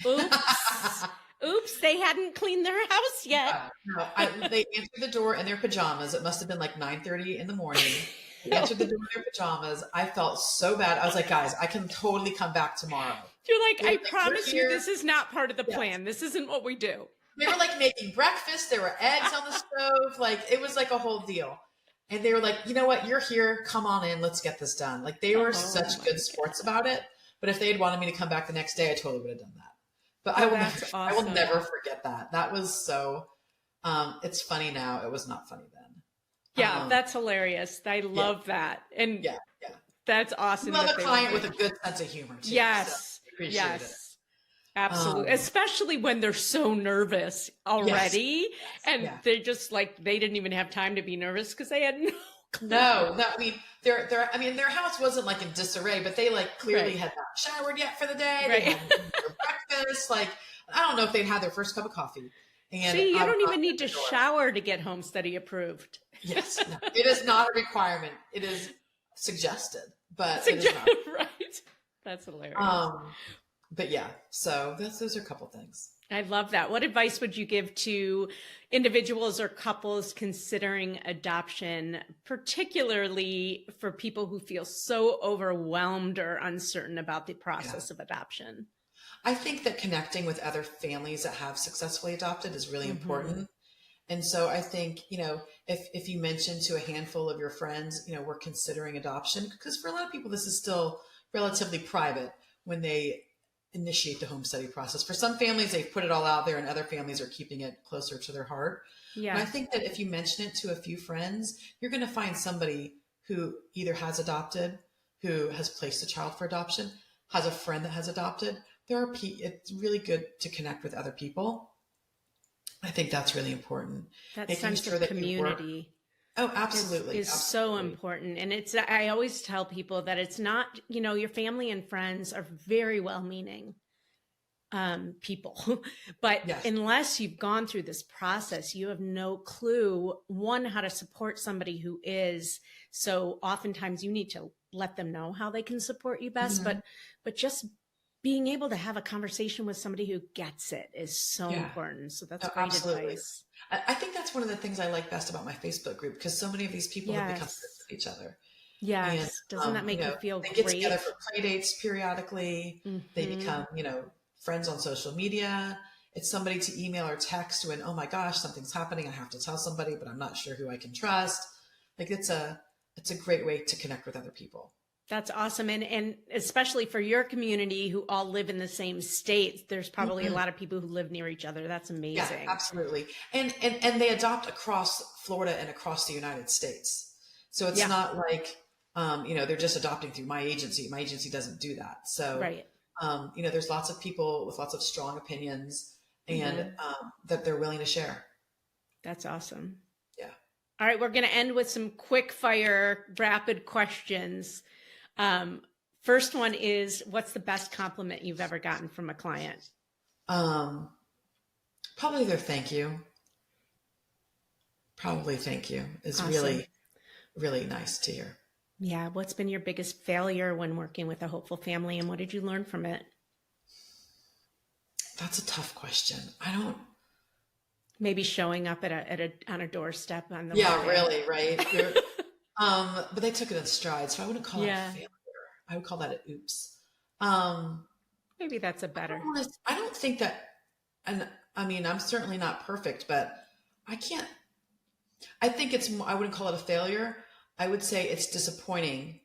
Oops. Oops, they hadn't cleaned their house yet. No, they answered the door in their pajamas. It must have been like 9:30 in the morning. They answered the door in their pajamas. I felt so bad. I was like, guys, I can totally come back tomorrow. You're like, I promise you, this is not part of the plan. This isn't what we do. They were like making breakfast. There were eggs on the stove. Like, it was like a whole deal. And they were like, you know what? You're here. Come on in. Let's get this done. Like, they were such good sports about it. But if they had wanted me to come back the next day, I totally would have done that. But I will never forget that. That was so, it's funny now. It was not funny then. Yeah, that's hilarious. I love that. And that's awesome. Love a client with a good sense of humor too. Yes. So yes. It. Absolutely. Especially when they're so nervous already. And they're just like, they didn't even have time to be nervous because they had no clue. No, I mean, their house wasn't like in disarray, but they like clearly had not showered yet for the day. They hadn't eaten their breakfast. Like, I don't know if they'd had their first cup of coffee. And see, you don't even need to shower to get home study approved. Yes. No, it is not a requirement. It is suggested, but it is not. Right. That's hilarious. But yeah, so those are a couple things. I love that. What advice would you give to individuals or couples considering adoption, particularly for people who feel so overwhelmed or uncertain about the process of adoption? I think that connecting with other families that have successfully adopted is really important. And so I think, if you mention to a handful of your friends, we're considering adoption, because for a lot of people, this is still relatively private when they initiate the home study process. For some families, they've put it all out there, and other families are keeping it closer to their heart. Yeah. And I think that if you mention it to a few friends, you're going to find somebody who either has adopted, who has placed a child for adoption, has a friend that has adopted. It's really good to connect with other people. I think that's really important. That sense of community. Oh, absolutely. Is so important. And I always tell people that it's not, your family and friends are very well-meaning people, but unless you've gone through this process, you have no clue, one, how to support somebody who is. So oftentimes you need to let them know how they can support you best, but just being able to have a conversation with somebody who gets it is so important. So that's great advice. I think that's one of the things I like best about my Facebook group, because so many of these people have become friends with each other. Yes. And, doesn't that make you feel great? They get together for play dates periodically. They become, friends on social media. It's somebody to email or text when, oh my gosh, something's happening. I have to tell somebody, but I'm not sure who I can trust. Like, it's a great way to connect with other people. That's awesome. And especially for your community who all live in the same state, there's probably a lot of people who live near each other. That's amazing. Yeah, absolutely. And they adopt across Florida and across the United States. So it's not like, they're just adopting through my agency. My agency doesn't do that. So, there's lots of people with lots of strong opinions and that they're willing to share. That's awesome. Yeah. All right. We're going to end with some quick fire, rapid questions. First one is, what's the best compliment you've ever gotten from a client? Probably their thank you. Probably thank you is awesome. Really, really nice to hear. Yeah. What's been your biggest failure when working with a hopeful family, and what did you learn from it? That's a tough question. Maybe showing up on a doorstep on the way. Really, right? But they took it in stride, so I wouldn't call it a failure. I would call that an oops. Maybe that's a better. I don't think that, and I mean, I'm certainly not perfect, but I think I wouldn't call it a failure. I would say it's disappointing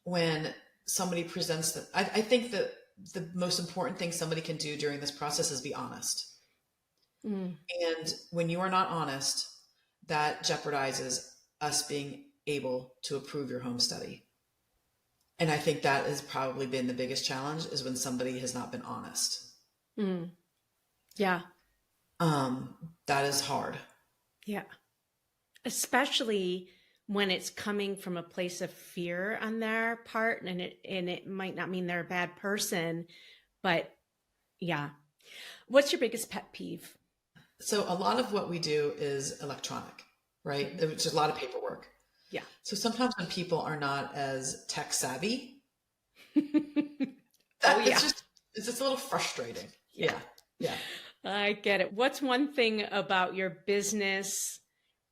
when somebody presents that. I think that the most important thing somebody can do during this process is be honest. And when you are not honest, that jeopardizes us being able to approve your home study. And I think that has probably been the biggest challenge, is when somebody has not been honest. Yeah. That is hard. Yeah. Especially when it's coming from a place of fear on their part, and it might not mean they're a bad person, but yeah. What's your biggest pet peeve? So a lot of what we do is electronic, right? There's a lot of paperwork. Yeah. So sometimes when people are not as tech savvy, it's just a little frustrating. Yeah. Yeah. I get it. What's one thing about your business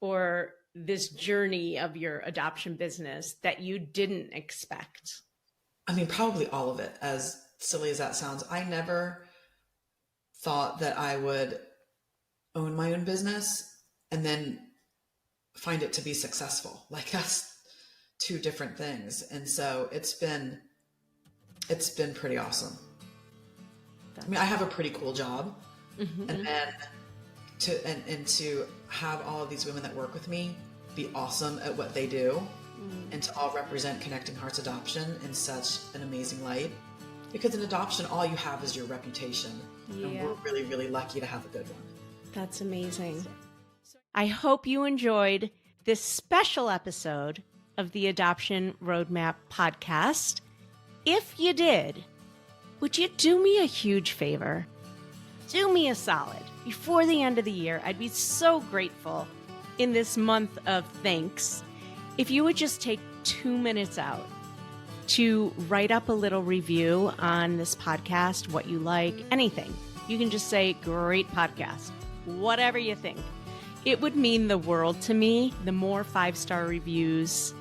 or this journey of your adoption business that you didn't expect? I mean, probably all of it, as silly as that sounds. I never thought that I would own my own business and then find it to be successful. Like, that's two different things. And so it's been pretty awesome. I mean, I have a pretty cool job. Mm-hmm. And then to have all of these women that work with me be awesome at what they do, and to all represent Connecting Hearts Adoption in such an amazing light. Because in adoption, all you have is your reputation. Yeah. And we're really, really lucky to have a good one. That's amazing. I hope you enjoyed this special episode of the Adoption Roadmap podcast. If you did, would you do me a huge favor? Do me a solid. Before the end of the year, I'd be so grateful in this month of thanks if you would just take 2 minutes out to write up a little review on this podcast, what you like, anything. You can just say, great podcast, whatever you think. It would mean the world to me. The more 5-star reviews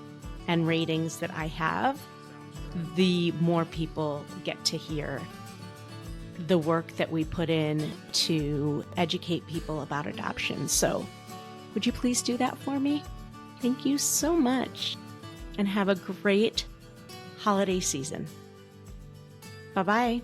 and ratings that I have, the more people get to hear the work that we put in to educate people about adoption. So would you please do that for me? Thank you so much, and have a great holiday season. Bye-bye.